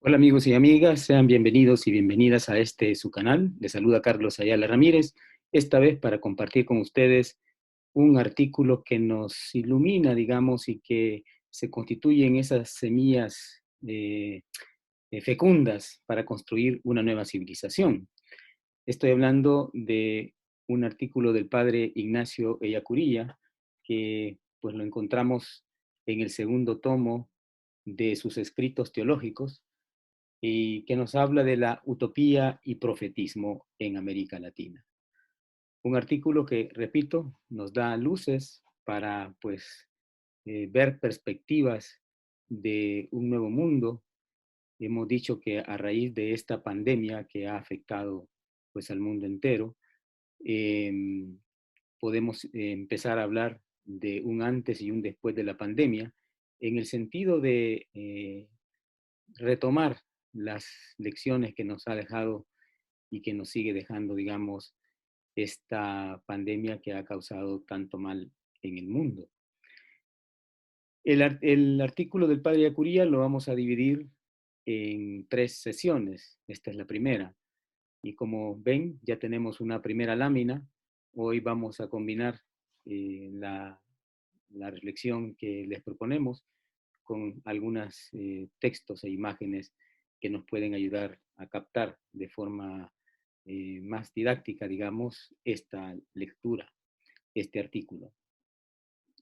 Hola amigos y amigas, sean bienvenidos y bienvenidas a su canal. Les saluda Carlos Ayala Ramírez, esta vez para compartir con ustedes un artículo que nos ilumina, digamos, y que se constituye en esas semillas fecundas para construir una nueva civilización. Estoy hablando de un artículo del padre Ignacio Ellacuría, que pues lo encontramos en el segundo tomo de sus escritos teológicos, y que nos habla de la utopía y profetismo en América Latina. Un artículo que, repito, nos da luces para pues ver perspectivas de un nuevo mundo. Hemos dicho que a raíz de esta pandemia que ha afectado pues al mundo entero, eh, podemos empezar a hablar de un antes y un después de la pandemia, en el sentido de retomar las lecciones que nos ha dejado y que nos sigue dejando, digamos, esta pandemia que ha causado tanto mal en el mundo. El artículo del padre Acuría lo vamos a dividir en 3 sesiones. Esta es la primera. Y como ven, ya tenemos una primera lámina. Hoy vamos a combinar la reflexión que les proponemos con algunos textos e imágenes que nos pueden ayudar a captar de forma más didáctica, digamos, esta lectura, este artículo.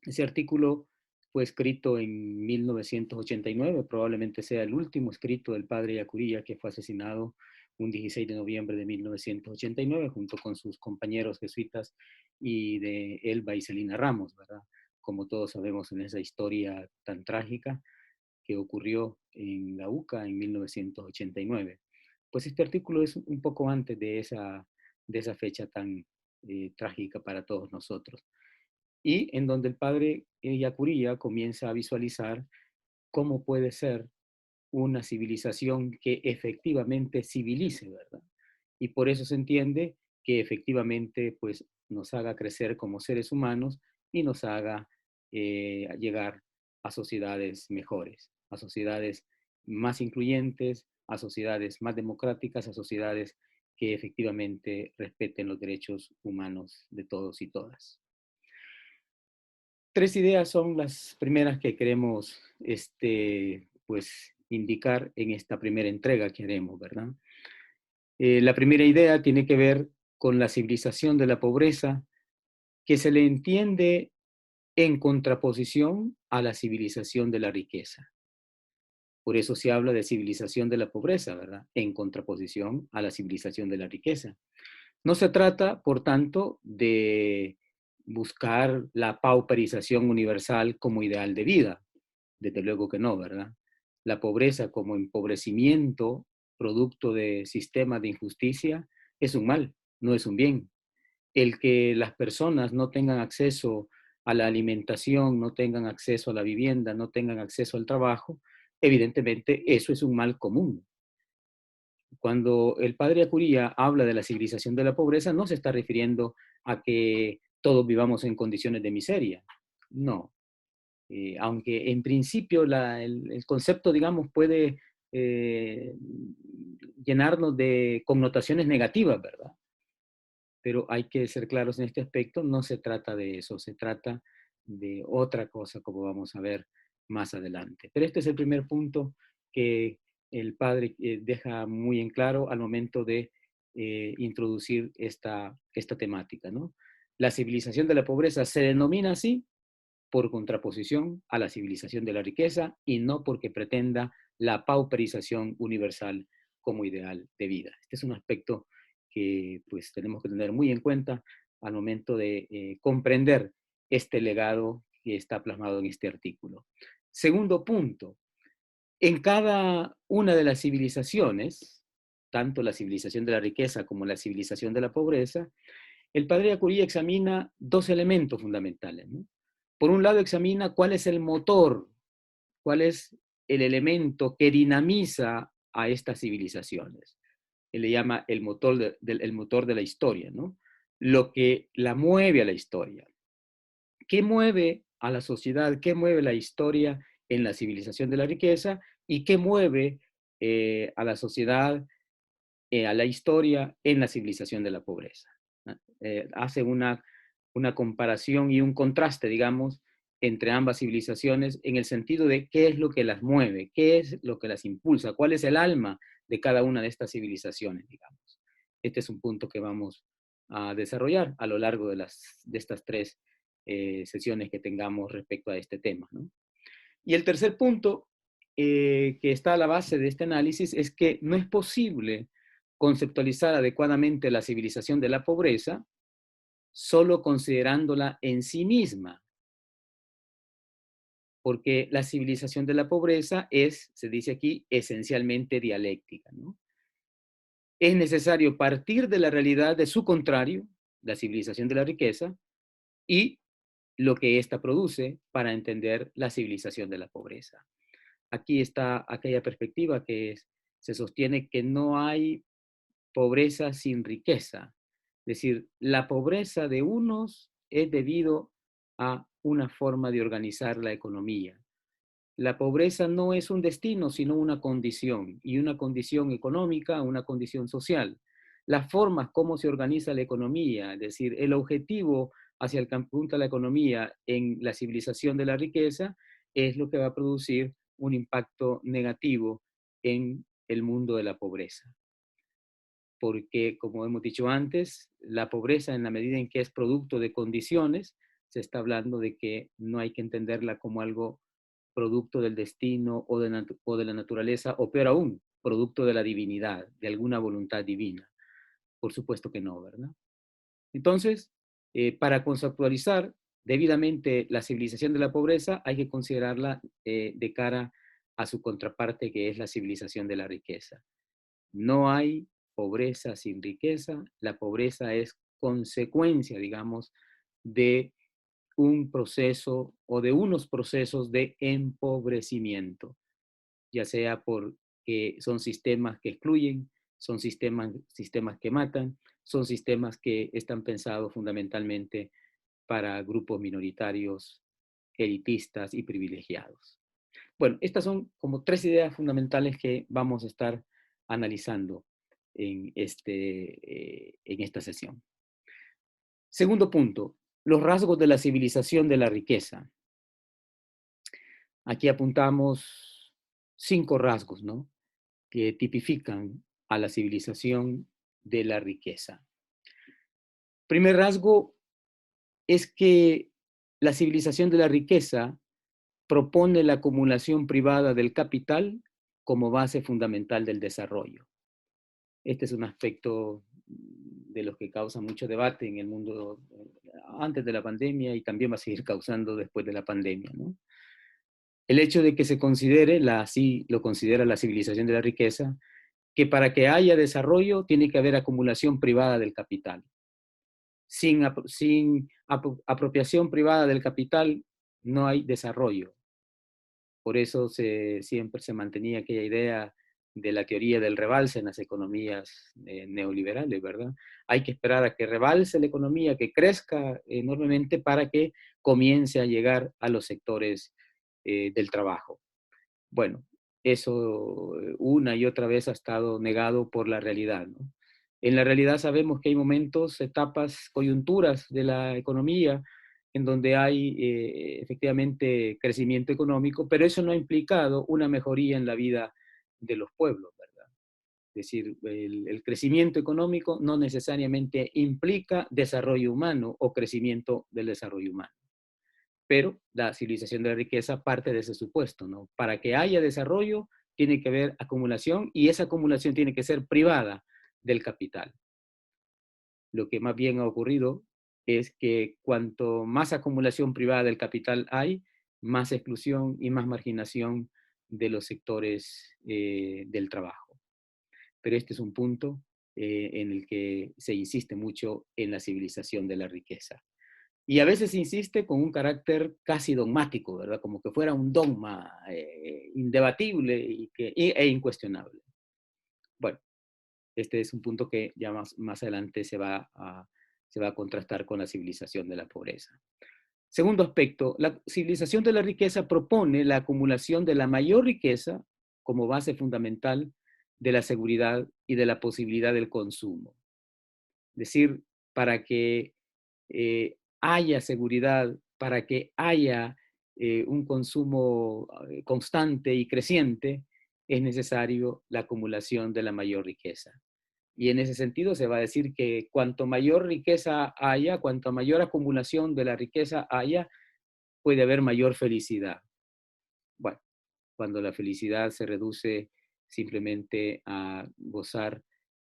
Ese artículo fue escrito en 1989, probablemente sea el último escrito del padre Yacuría, que fue asesinado un 16 de noviembre de 1989, junto con sus compañeros jesuitas y de Elba y Celina Ramos, ¿verdad? Como todos sabemos en esa historia tan trágica que ocurrió en la UCA en 1989. Pues este artículo es un poco antes de esa fecha tan trágica para todos nosotros, y en donde el padre Yacuría comienza a visualizar cómo puede ser una civilización que efectivamente civilice, ¿verdad? Y por eso se entiende que efectivamente pues, nos haga crecer como seres humanos y nos haga llegar a sociedades mejores, a sociedades más incluyentes, a sociedades más democráticas, a sociedades que efectivamente respeten los derechos humanos de todos y todas. 3 ideas son las primeras que queremos pues, indicar en esta primera entrega que haremos, ¿verdad? La primera idea tiene que ver con la civilización de la pobreza, que se le entiende en contraposición a la civilización de la riqueza. Por eso se habla de civilización de la pobreza, ¿verdad? En contraposición a la civilización de la riqueza. No se trata, por tanto, de buscar la pauperización universal como ideal de vida. Desde luego que no, ¿verdad? La pobreza como empobrecimiento, producto de sistemas de injusticia, es un mal, no es un bien. El que las personas no tengan acceso a la alimentación, no tengan acceso a la vivienda, no tengan acceso al trabajo, evidentemente eso es un mal común. Cuando el padre Acuría habla de la civilización de la pobreza, no se está refiriendo a que todos vivamos en condiciones de miseria. No. Aunque en principio el concepto, digamos, puede eh, llenarnos de connotaciones negativas, ¿verdad? Pero hay que ser claros en este aspecto, no se trata de eso, se trata de otra cosa, como vamos a ver más adelante. Pero este es el primer punto que el padre deja muy en claro al momento de introducir esta temática, ¿no? La civilización de la pobreza se denomina así por contraposición a la civilización de la riqueza y no porque pretenda la pauperización universal como ideal de vida. Este es un aspecto que pues tenemos que tener muy en cuenta al momento de comprender este legado que está plasmado en este artículo. Segundo punto, en cada una de las civilizaciones, tanto la civilización de la riqueza como la civilización de la pobreza, el padre Acuría examina 2 elementos fundamentales, ¿no? Por un lado, examina cuál es el motor, cuál es el elemento que dinamiza a estas civilizaciones. Él le llama el motor de la historia, ¿no? Lo que la mueve a la historia. ¿Qué mueve a la sociedad? ¿Qué mueve la historia en la civilización de la riqueza? ¿Y qué mueve a la sociedad, a la historia en la civilización de la pobreza. Hace una comparación y un contraste, digamos, entre ambas civilizaciones en el sentido de qué es lo que las mueve, qué es lo que las impulsa, cuál es el alma de cada una de estas civilizaciones, digamos. Este es un punto que vamos a desarrollar a lo largo de estas tres sesiones que tengamos respecto a este tema, ¿no? Y el tercer punto que está a la base de este análisis es que no es posible conceptualizar adecuadamente la civilización de la pobreza solo considerándola en sí misma, porque la civilización de la pobreza es, se dice aquí, esencialmente dialéctica, ¿no? Es necesario partir de la realidad de su contrario, la civilización de la riqueza, y lo que ésta produce para entender la civilización de la pobreza. Aquí está aquella perspectiva que se sostiene que no hay pobreza sin riqueza. Es decir, la pobreza de unos es debido a una forma de organizar la economía. La pobreza no es un destino, sino una condición, y una condición económica, una condición social. Las formas como se organiza la economía, es decir, el objetivo hacia el que apunta la economía en la civilización de la riqueza, es lo que va a producir un impacto negativo en el mundo de la pobreza. Porque, como hemos dicho antes, la pobreza, en la medida en que es producto de condiciones, se está hablando de que no hay que entenderla como algo producto del destino o de la naturaleza, o peor aún, producto de la divinidad, de alguna voluntad divina. Por supuesto que no, ¿verdad? Entonces, para conceptualizar debidamente la civilización de la pobreza, hay que considerarla de cara a su contraparte, que es la civilización de la riqueza. No hay pobreza sin riqueza, la pobreza es consecuencia, digamos, de un proceso o de unos procesos de empobrecimiento, ya sea porque son sistemas que excluyen, son sistemas que matan, son sistemas que están pensados fundamentalmente para grupos minoritarios, elitistas y privilegiados. Bueno, estas son como tres ideas fundamentales que vamos a estar analizando en esta sesión. Segundo punto, los rasgos de la civilización de la riqueza. Aquí apuntamos 5 rasgos, ¿no?, que tipifican a la civilización de la riqueza. Primer rasgo es que la civilización de la riqueza propone la acumulación privada del capital como base fundamental del desarrollo. Este es un aspecto de los que causa mucho debate en el mundo antes de la pandemia y también va a seguir causando después de la pandemia, ¿no? El hecho de que se considere, así lo considera la civilización de la riqueza, que para que haya desarrollo tiene que haber acumulación privada del capital. Sin apropiación privada del capital no hay desarrollo. Por eso siempre se mantenía aquella idea de la teoría del rebalse en las economías neoliberales, ¿verdad? Hay que esperar a que rebalse la economía, que crezca enormemente para que comience a llegar a los sectores del trabajo. Bueno, eso una y otra vez ha estado negado por la realidad, ¿no? En la realidad sabemos que hay momentos, etapas, coyunturas de la economía en donde hay efectivamente crecimiento económico, pero eso no ha implicado una mejoría en la vida de los pueblos, ¿verdad? Es decir, el crecimiento económico no necesariamente implica desarrollo humano o crecimiento del desarrollo humano. Pero la civilización de la riqueza parte de ese supuesto, ¿no? Para que haya desarrollo tiene que haber acumulación y esa acumulación tiene que ser privada del capital. Lo que más bien ha ocurrido es que cuanto más acumulación privada del capital hay, más exclusión y más marginación de los sectores del trabajo. Pero este es un punto en el que se insiste mucho en la civilización de la riqueza. Y a veces insiste con un carácter casi dogmático, ¿verdad? Como que fuera un dogma indebatible e incuestionable. Bueno, este es un punto que ya más adelante se va a contrastar con la civilización de la pobreza. Segundo aspecto, la civilización de la riqueza propone la acumulación de la mayor riqueza como base fundamental de la seguridad y de la posibilidad del consumo. Es decir, para que haya seguridad, para que haya un consumo constante y creciente, es necesario la acumulación de la mayor riqueza. Y en ese sentido se va a decir que cuanto mayor riqueza haya, cuanto mayor acumulación de la riqueza haya, puede haber mayor felicidad. Bueno, cuando la felicidad se reduce simplemente a gozar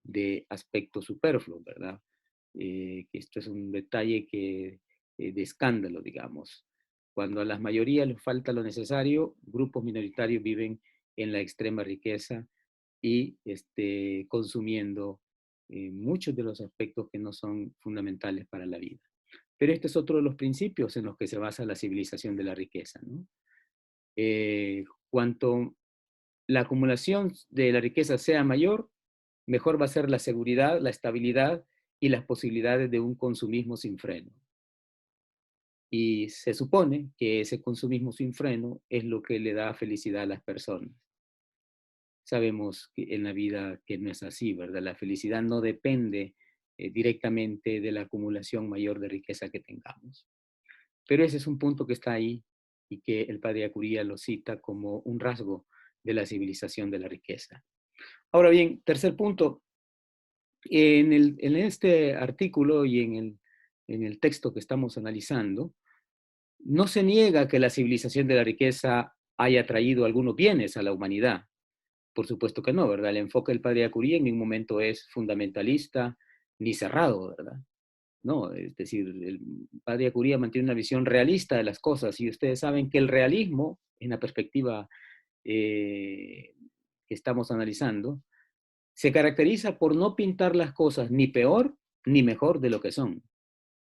de aspectos superfluos, ¿verdad? Que esto es un detalle de escándalo, digamos. Cuando a las mayorías les falta lo necesario, grupos minoritarios viven en la extrema riqueza y consumiendo muchos de los aspectos que no son fundamentales para la vida. Pero este es otro de los principios en los que se basa la civilización de la riqueza, ¿no? Cuanto la acumulación de la riqueza sea mayor, mejor va a ser la seguridad, la estabilidad y las posibilidades de un consumismo sin freno. Y se supone que ese consumismo sin freno es lo que le da felicidad a las personas. Sabemos que en la vida que no es así, ¿verdad? La felicidad no depende directamente de la acumulación mayor de riqueza que tengamos. Pero ese es un punto que está ahí y que el padre Acuría lo cita como un rasgo de la civilización de la riqueza. Ahora bien, tercer punto, en este artículo y en el texto que estamos analizando, no se niega que la civilización de la riqueza haya traído algunos bienes a la humanidad. Por supuesto que no, ¿verdad? El enfoque del padre Acuría en ningún momento es fundamentalista ni cerrado, ¿verdad? No, es decir, el padre Acuría mantiene una visión realista de las cosas y ustedes saben que el realismo, en la perspectiva que estamos analizando, se caracteriza por no pintar las cosas ni peor ni mejor de lo que son.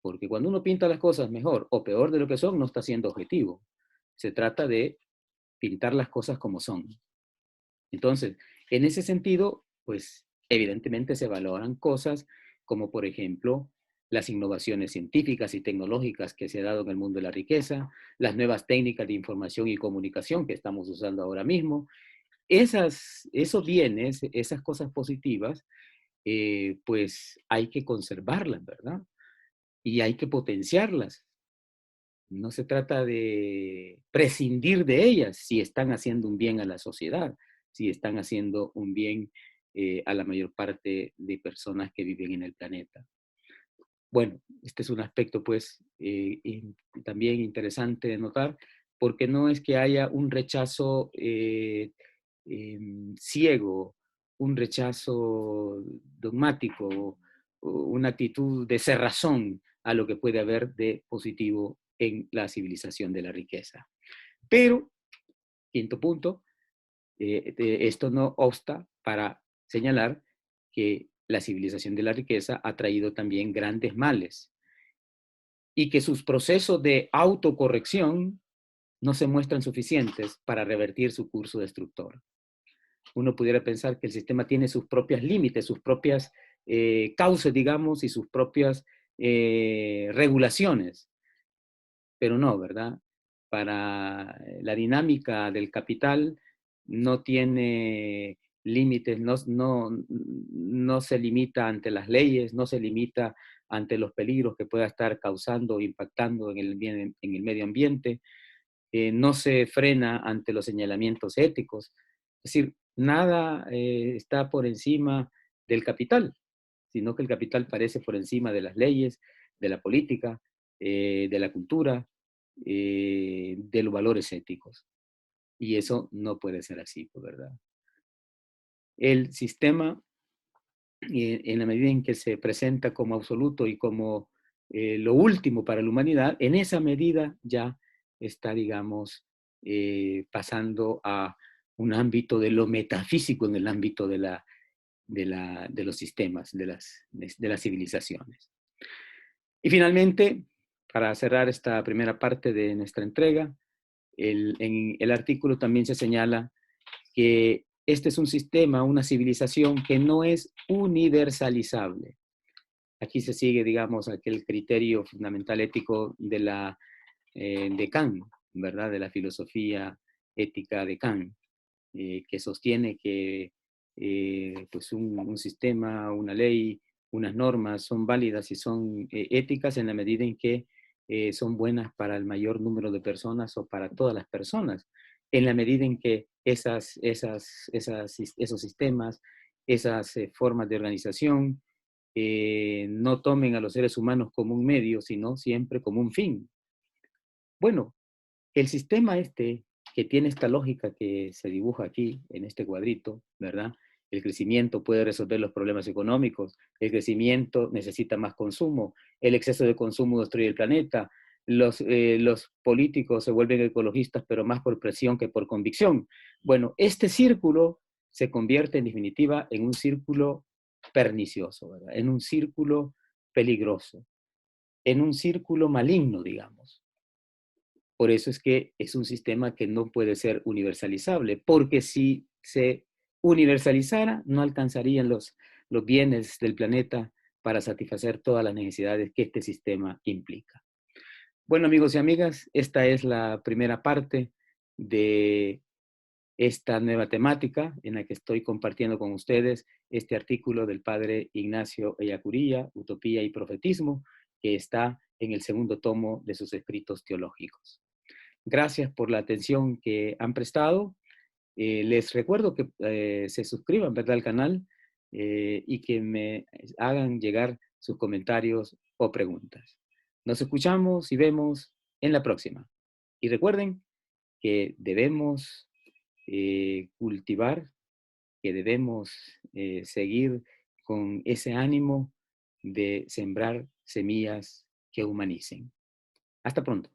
Porque cuando uno pinta las cosas mejor o peor de lo que son, no está siendo objetivo. Se trata de pintar las cosas como son. Entonces, en ese sentido, pues evidentemente se valoran cosas como, por ejemplo, las innovaciones científicas y tecnológicas que se ha dado en el mundo de la riqueza, las nuevas técnicas de información y comunicación que estamos usando ahora mismo. Esos bienes, esas cosas positivas, pues hay que conservarlas, ¿verdad? Y hay que potenciarlas. No se trata de prescindir de ellas si están haciendo un bien a la sociedad, si están haciendo un bien a la mayor parte de personas que viven en el planeta. Bueno, este es un aspecto pues también interesante de notar, porque no es que haya un rechazo ciego, un rechazo dogmático, una actitud de cerrazón a lo que puede haber de positivo en la civilización de la riqueza. Pero, quinto punto, esto no obsta para señalar que la civilización de la riqueza ha traído también grandes males y que sus procesos de autocorrección no se muestran suficientes para revertir su curso destructor. Uno pudiera pensar que el sistema tiene sus propios límites, sus propias causas, digamos, y sus propias regulaciones, pero no, ¿verdad? Para la dinámica del capital no tiene límites, no se limita ante las leyes, no se limita ante los peligros que pueda estar causando o impactando en el medio ambiente, no se frena ante los señalamientos éticos. Es decir, nada está por encima del capital, sino que el capital parece por encima de las leyes, de la política, de la cultura, de los valores éticos. Y eso no puede ser así, ¿verdad? El sistema, en la medida en que se presenta como absoluto y como lo último para la humanidad, en esa medida ya está, digamos, pasando a un ámbito de lo metafísico en el ámbito de los sistemas, de las civilizaciones. Y finalmente, para cerrar esta primera parte de nuestra entrega, en el artículo también se señala que este es un sistema, una civilización que no es universalizable. Aquí se sigue, digamos, aquel criterio fundamental ético de Kant, ¿verdad? De la filosofía ética de Kant. que sostiene que pues un sistema, una ley, unas normas son válidas y son éticas en la medida en que son buenas para el mayor número de personas o para todas las personas, en la medida en que esos sistemas, esas formas de organización, no tomen a los seres humanos como un medio, sino siempre como un fin. Bueno, el sistema este, que tiene esta lógica que se dibuja aquí en este cuadrito, ¿verdad? El crecimiento puede resolver los problemas económicos, el crecimiento necesita más consumo, el exceso de consumo destruye el planeta, los políticos se vuelven ecologistas, pero más por presión que por convicción. Bueno, este círculo se convierte en definitiva en un círculo pernicioso, ¿verdad? En un círculo peligroso, en un círculo maligno, digamos. Por eso es que es un sistema que no puede ser universalizable, porque si se universalizara, no alcanzarían los bienes del planeta para satisfacer todas las necesidades que este sistema implica. Bueno, amigos y amigas, esta es la primera parte de esta nueva temática en la que estoy compartiendo con ustedes este artículo del padre Ignacio Ellacuría, Utopía y Profetismo, que está en el segundo tomo de sus escritos teológicos. Gracias por la atención que han prestado. Les recuerdo que se suscriban, ¿verdad?, al canal y que me hagan llegar sus comentarios o preguntas. Nos escuchamos y vemos en la próxima. Y recuerden que debemos cultivar, que debemos seguir con ese ánimo de sembrar semillas que humanicen. Hasta pronto.